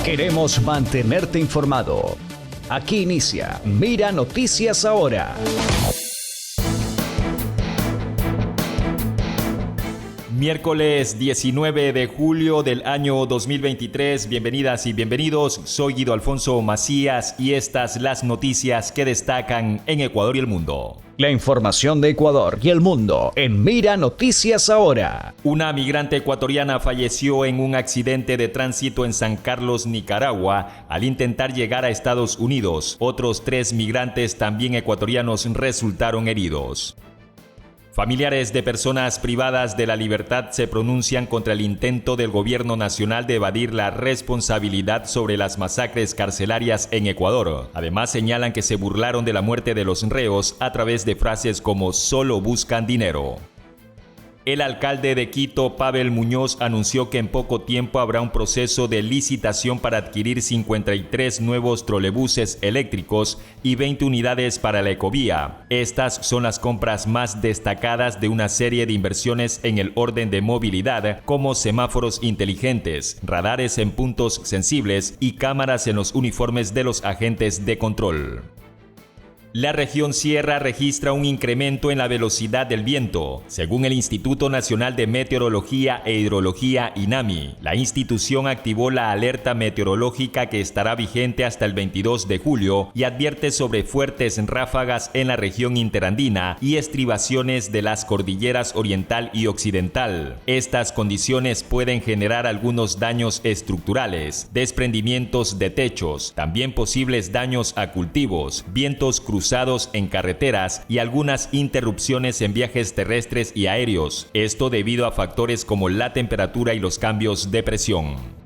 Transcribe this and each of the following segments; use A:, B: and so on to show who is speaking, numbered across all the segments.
A: Queremos mantenerte informado. Aquí inicia Mira Noticias Ahora.
B: Miércoles 19 de julio del año 2023. Bienvenidas y bienvenidos. Soy Guido Alfonso Macías y estas las noticias que destacan en Ecuador y el mundo.
A: La información de Ecuador y el mundo en Mira Noticias Ahora.
B: Una migrante ecuatoriana falleció en un accidente de tránsito en San Carlos, Nicaragua, al intentar llegar a Estados Unidos. Otros 3 migrantes, también ecuatorianos, resultaron heridos. Familiares de personas privadas de la libertad se pronuncian contra el intento del gobierno nacional de evadir la responsabilidad sobre las masacres carcelarias en Ecuador. Además, señalan que se burlaron de la muerte de los reos a través de frases como "solo buscan dinero". El alcalde de Quito, Pavel Muñoz, anunció que en poco tiempo habrá un proceso de licitación para adquirir 53 nuevos trolebuses eléctricos y 20 unidades para la ecovía. Estas son las compras más destacadas de una serie de inversiones en el orden de movilidad, como semáforos inteligentes, radares en puntos sensibles y cámaras en los uniformes de los agentes de control. La región Sierra registra un incremento en la velocidad del viento. Según el Instituto Nacional de Meteorología e Hidrología, INAMI, la institución activó la alerta meteorológica que estará vigente hasta el 22 de julio y advierte sobre fuertes ráfagas en la región interandina y estribaciones de las cordilleras oriental y occidental. Estas condiciones pueden generar algunos daños estructurales, desprendimientos de techos, también posibles daños a cultivos, vientos cruzados en carreteras y algunas interrupciones en viajes terrestres y aéreos, esto debido a factores como la temperatura y los cambios de presión.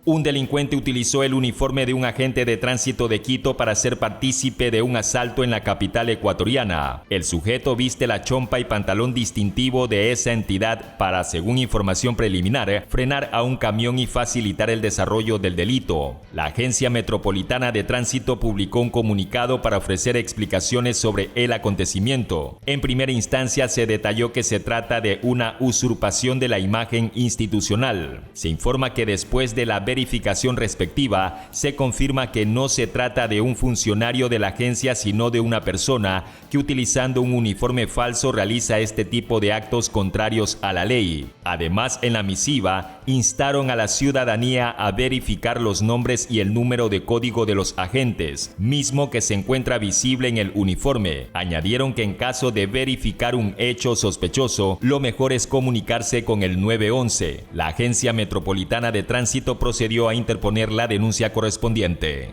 B: Un delincuente utilizó el uniforme de un agente de tránsito de Quito para ser partícipe de un asalto en la capital ecuatoriana. El sujeto viste la chompa y pantalón distintivo de esa entidad para, según información preliminar, frenar a un camión y facilitar el desarrollo del delito. La Agencia Metropolitana de Tránsito publicó un comunicado para ofrecer explicaciones sobre el acontecimiento. En primera instancia se detalló que se trata de una usurpación de la imagen institucional. Se informa que después de la verificación respectiva, se confirma que no se trata de un funcionario de la agencia, sino de una persona que utilizando un uniforme falso realiza este tipo de actos contrarios a la ley. Además, en la misiva, instaron a la ciudadanía a verificar los nombres y el número de código de los agentes, mismo que se encuentra visible en el uniforme. Añadieron que en caso de verificar un hecho sospechoso, lo mejor es comunicarse con el 911. La Agencia Metropolitana de Tránsito procedió a interponer la denuncia correspondiente.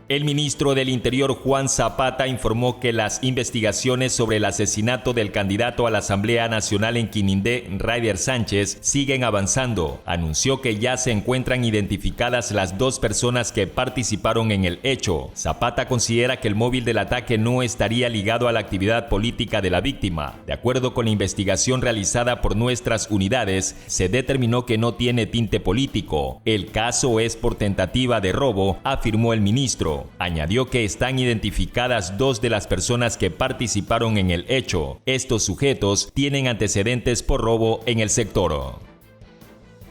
B: El ministro del Interior, Juan Zapata, informó que las investigaciones sobre el asesinato del candidato a la Asamblea Nacional en Quinindé, Ryder Sánchez, siguen avanzando. Anunció que ya se encuentran identificadas las 2 personas que participaron en el hecho. Zapata considera que el móvil del ataque no estaría ligado a la actividad política de la víctima. De acuerdo con la investigación realizada por nuestras unidades, se determinó que no tiene tinte político. El caso es por tentativa de robo, afirmó el ministro. Añadió que están identificadas 2 de las personas que participaron en el hecho. Estos sujetos tienen antecedentes por robo en el sector.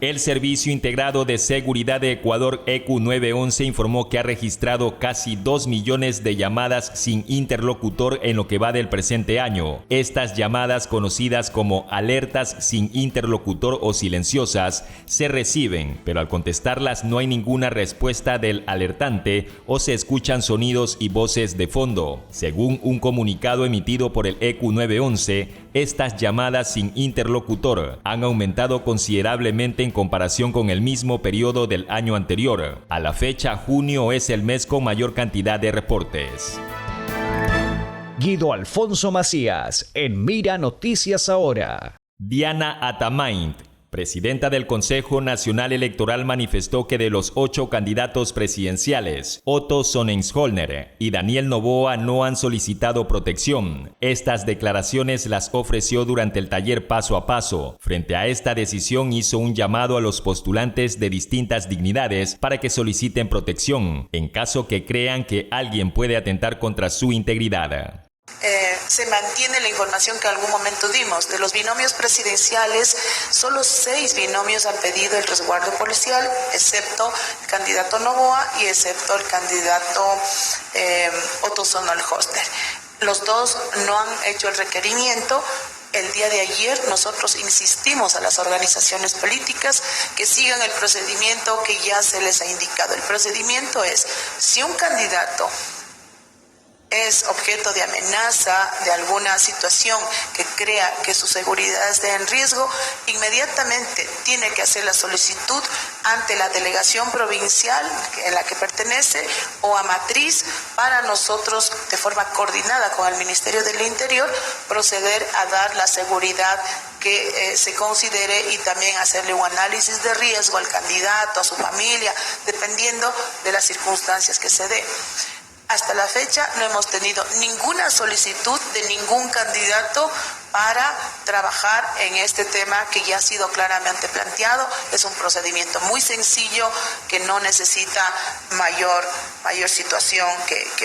B: El Servicio Integrado de Seguridad de Ecuador, ECU 911, informó que ha registrado casi 2 millones de llamadas sin interlocutor en lo que va del presente año. Estas llamadas, conocidas como alertas sin interlocutor o silenciosas, se reciben, pero al contestarlas no hay ninguna respuesta del alertante o se escuchan sonidos y voces de fondo. Según un comunicado emitido por el ECU 911, estas llamadas sin interlocutor han aumentado considerablemente en comparación con el mismo periodo del año anterior. A la fecha, junio es el mes con mayor cantidad de reportes.
A: Guido Alfonso Macías en Mira Noticias Ahora.
B: Diana Atamaint, presidenta del Consejo Nacional Electoral, manifestó que de los 8 candidatos presidenciales, Otto Sonnenschöllner y Daniel Noboa no han solicitado protección. Estas declaraciones las ofreció durante el taller Paso a Paso. Frente a esta decisión, hizo un llamado a los postulantes de distintas dignidades para que soliciten protección, en caso que crean que alguien puede atentar contra su integridad.
C: Se mantiene la información que en algún momento dimos. De los binomios presidenciales, solo 6 binomios han pedido el resguardo policial, excepto el candidato Noboa y excepto el candidato Otto Sonnenhoster. Los dos no han hecho el requerimiento. El día de ayer nosotros insistimos a las organizaciones políticas que sigan el procedimiento que ya se les ha indicado. El procedimiento es, si un candidato es objeto de amenaza, de alguna situación que crea que su seguridad esté en riesgo, inmediatamente tiene que hacer la solicitud ante la delegación provincial en la que pertenece o a matriz para nosotros, de forma coordinada con el Ministerio del Interior, proceder a dar la seguridad que se considere y también hacerle un análisis de riesgo al candidato, a su familia, dependiendo de las circunstancias que se dé. Hasta la fecha no hemos tenido ninguna solicitud de ningún candidato para trabajar en este tema que ya ha sido claramente planteado. Es un procedimiento muy sencillo que no necesita mayor situación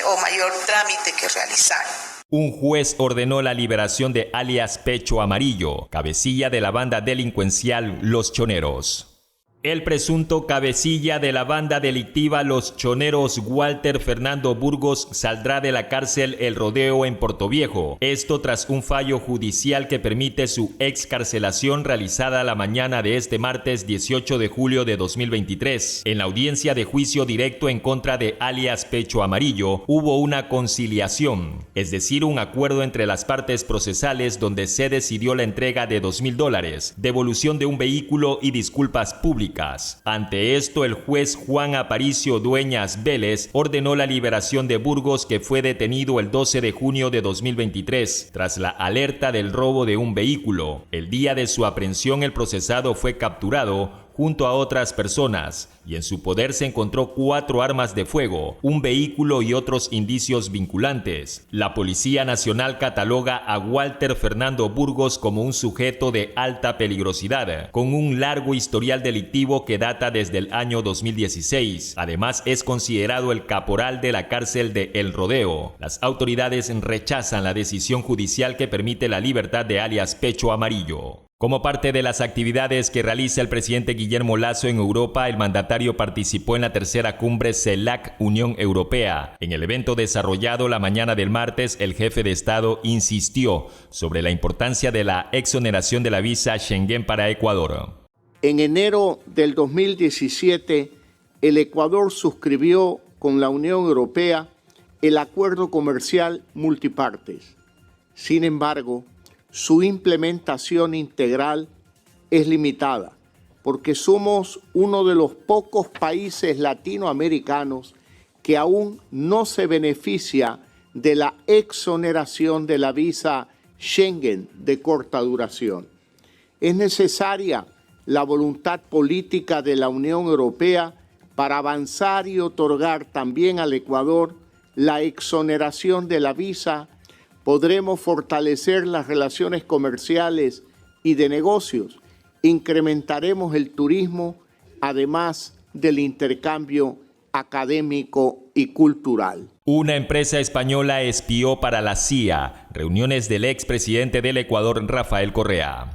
C: o mayor trámite que realizar.
B: Un juez ordenó la liberación de alias Pecho Amarillo, cabecilla de la banda delincuencial Los Choneros. El presunto cabecilla de la banda delictiva Los Choneros, Walter Fernando Burgos, saldrá de la cárcel El Rodeo en Portoviejo. Esto tras un fallo judicial que permite su excarcelación realizada la mañana de este martes 18 de julio de 2023. En la audiencia de juicio directo en contra de alias Pecho Amarillo, hubo una conciliación, es decir, un acuerdo entre las partes procesales donde se decidió la entrega de $2,000, devolución de un vehículo y disculpas públicas. Ante esto, el juez Juan Aparicio Dueñas Vélez ordenó la liberación de Burgos, que fue detenido el 12 de junio de 2023 tras la alerta del robo de un vehículo. El día de su aprehensión, el procesado fue capturado junto a otras personas, y en su poder se encontró 4 armas de fuego, un vehículo y otros indicios vinculantes. La Policía Nacional cataloga a Walter Fernando Burgos como un sujeto de alta peligrosidad, con un largo historial delictivo que data desde el año 2016. Además, es considerado el caporal de la cárcel de El Rodeo. Las autoridades rechazan la decisión judicial que permite la libertad de alias Pecho Amarillo. Como parte de las actividades que realiza el presidente Guillermo Lasso en Europa, el mandatario participó en la tercera cumbre CELAC-Unión Europea. En el evento desarrollado la mañana del martes, el jefe de Estado insistió sobre la importancia de la exoneración de la visa Schengen para Ecuador.
D: En enero del 2017, el Ecuador suscribió con la Unión Europea el Acuerdo Comercial Multipartes. Sin embargo, su implementación integral es limitada, porque somos uno de los pocos países latinoamericanos que aún no se beneficia de la exoneración de la visa Schengen de corta duración. Es necesaria la voluntad política de la Unión Europea para avanzar y otorgar también al Ecuador la exoneración de la visa. Podremos fortalecer las relaciones comerciales y de negocios, incrementaremos el turismo, además del intercambio académico y cultural.
B: Una empresa española espió para la CIA reuniones del expresidente del Ecuador, Rafael Correa.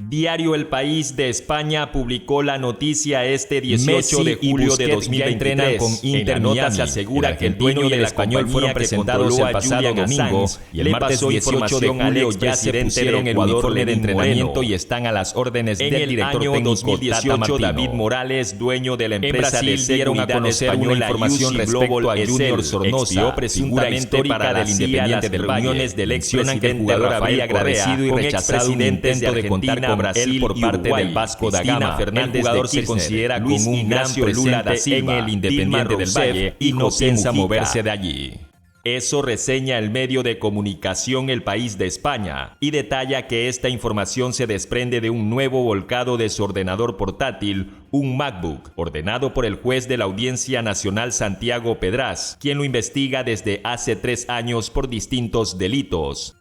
B: Diario El País de España publicó la noticia este 18 de julio de 2023. Con Inter. En la nota se asegura que el dueño del Español fueron presentados el pasado domingo y el martes 18 de julio ya se pusieron el uniforme de entrenamiento y están a las órdenes del director técnico 2018 David Morales, dueño de la empresa de dieron a conocer una información respecto a Junior Sornosa, presuntamente para la Independiente del Valle. Mencionan que el jugador habría agradecido y rechazado un intento de contar con Brasil por parte del Vasco da Gama. Fernández, el jugador se considera como un gran presente en el Independiente del Valle y no piensa moverse de allí. Eso reseña el medio de comunicación El País de España y detalla que esta información se desprende de un nuevo volcado de su ordenador portátil, un MacBook, ordenado por el juez de la Audiencia Nacional Santiago Pedraz, quien lo investiga desde hace 3 años por distintos delitos.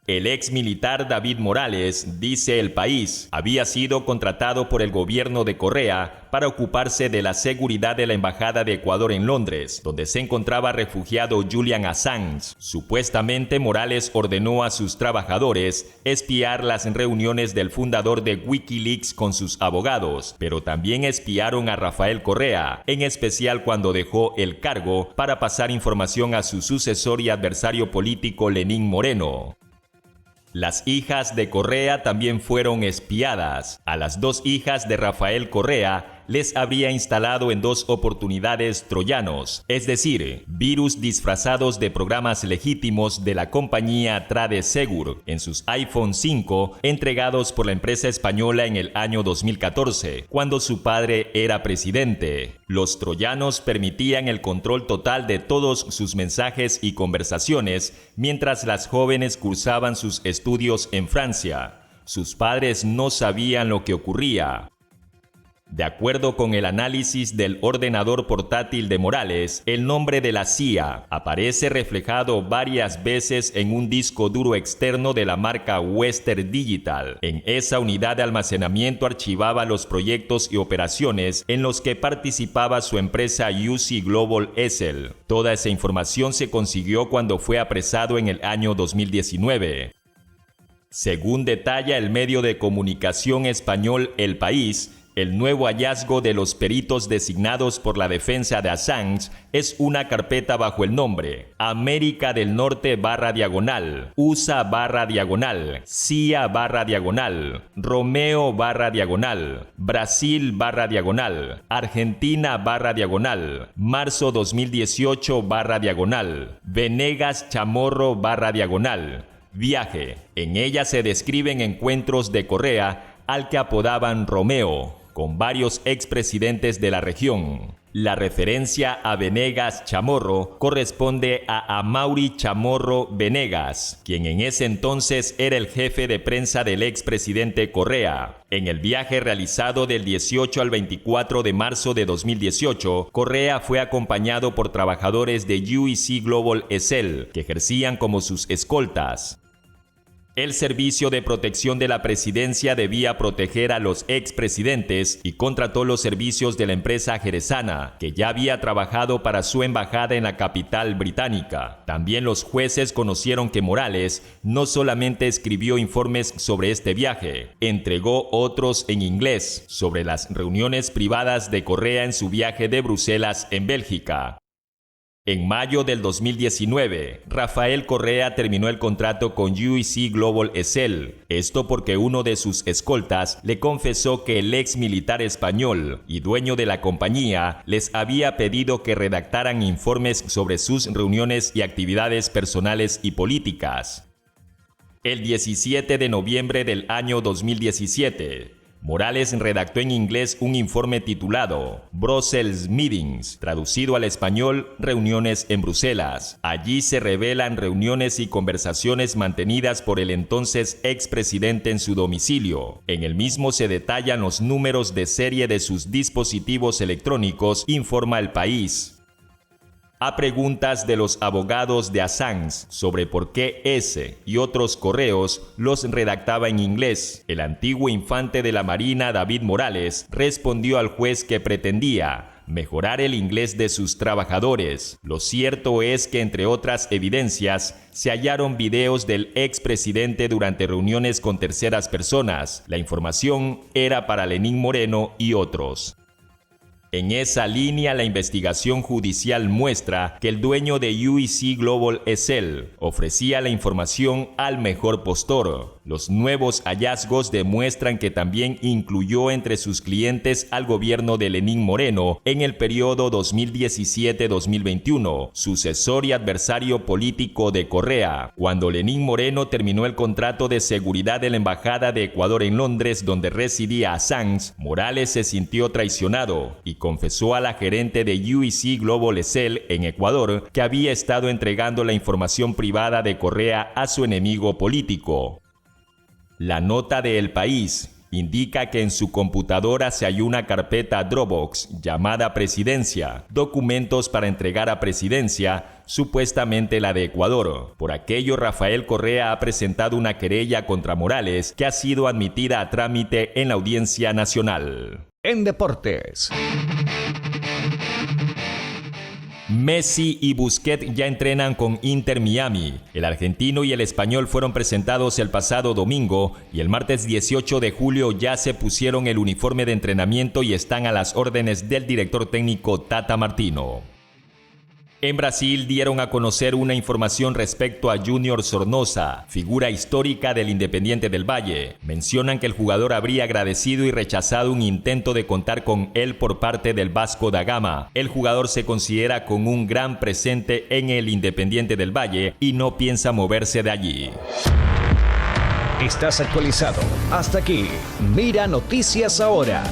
B: El ex militar David Morales, dice El País, había sido contratado por el gobierno de Correa para ocuparse de la seguridad de la Embajada de Ecuador en Londres, donde se encontraba refugiado Julian Assange. Supuestamente Morales ordenó a sus trabajadores espiar las reuniones del fundador de Wikileaks con sus abogados, pero también espiaron a Rafael Correa, en especial cuando dejó el cargo para pasar información a su sucesor y adversario político Lenín Moreno. Las hijas de Correa también fueron espiadas. A las dos hijas de Rafael Correa les habría instalado en dos oportunidades troyanos, es decir, virus disfrazados de programas legítimos de la compañía Tradesegur en sus iPhone 5 entregados por la empresa española en el año 2014, cuando su padre era presidente. Los troyanos permitían el control total de todos sus mensajes y conversaciones mientras las jóvenes cursaban sus estudios en Francia. Sus padres no sabían lo que ocurría. De acuerdo con el análisis del ordenador portátil de Morales, el nombre de la CIA aparece reflejado varias veces en un disco duro externo de la marca Western Digital. En esa unidad de almacenamiento archivaba los proyectos y operaciones en los que participaba su empresa UC Global SL. Toda esa información se consiguió cuando fue apresado en el año 2019. Según detalla el medio de comunicación español El País, el nuevo hallazgo de los peritos designados por la defensa de Assange es una carpeta bajo el nombre América del Norte /diagonal, USA /diagonal, CIA /diagonal, Romeo /diagonal, Brasil /diagonal, Argentina /diagonal, marzo 2018 /diagonal, Venegas Chamorro /diagonal, viaje. En ella se describen encuentros de Correa al que apodaban Romeo, con varios expresidentes de la región. La referencia a Venegas Chamorro corresponde a Amaury Chamorro Venegas, quien en ese entonces era el jefe de prensa del expresidente Correa. En el viaje realizado del 18 al 24 de marzo de 2018, Correa fue acompañado por trabajadores de UC Global SL, que ejercían como sus escoltas. El Servicio de Protección de la Presidencia debía proteger a los expresidentes y contrató los servicios de la empresa jerezana, que ya había trabajado para su embajada en la capital británica. También los jueces conocieron que Morales no solamente escribió informes sobre este viaje, entregó otros en inglés sobre las reuniones privadas de Correa en su viaje de Bruselas en Bélgica. En mayo del 2019, Rafael Correa terminó el contrato con UC Global SL. Esto porque uno de sus escoltas le confesó que el ex militar español y dueño de la compañía les había pedido que redactaran informes sobre sus reuniones y actividades personales y políticas. El 17 de noviembre del año 2017, Morales redactó en inglés un informe titulado Brussels Meetings, traducido al español Reuniones en Bruselas. Allí se revelan reuniones y conversaciones mantenidas por el entonces expresidente en su domicilio. En el mismo se detallan los números de serie de sus dispositivos electrónicos, informa El País. A preguntas de los abogados de Assange sobre por qué ese y otros correos los redactaba en inglés, el antiguo infante de la Marina David Morales respondió al juez que pretendía mejorar el inglés de sus trabajadores. Lo cierto es que, entre otras evidencias, se hallaron videos del expresidente durante reuniones con terceras personas. La información era para Lenín Moreno y otros. En esa línea, la investigación judicial muestra que el dueño de UC Global SL ofrecía la información al mejor postor. Los nuevos hallazgos demuestran que también incluyó entre sus clientes al gobierno de Lenín Moreno en el periodo 2017-2021, sucesor y adversario político de Correa. Cuando Lenín Moreno terminó el contrato de seguridad de la Embajada de Ecuador en Londres, donde residía Assange, Morales se sintió traicionado y confesó a la gerente de UC Global SL en Ecuador que había estado entregando la información privada de Correa a su enemigo político. La nota de El País indica que en su computadora se halló una carpeta Dropbox llamada Presidencia, documentos para entregar a Presidencia, supuestamente la de Ecuador. Por aquello, Rafael Correa ha presentado una querella contra Morales que ha sido admitida a trámite en la Audiencia Nacional.
A: En deportes.
B: Messi y Busquets ya entrenan con Inter Miami. El argentino y el español fueron presentados el pasado domingo y el martes 18 de julio ya se pusieron el uniforme de entrenamiento y están a las órdenes del director técnico Tata Martino. En Brasil dieron a conocer una información respecto a Júnior Sornosa, figura histórica del Independiente del Valle. Mencionan que el jugador habría agradecido y rechazado un intento de contar con él por parte del Vasco da Gama. El jugador se considera con un gran presente en el Independiente del Valle y no piensa moverse de allí.
A: Estás actualizado. Hasta aquí. Mira Noticias Ahora.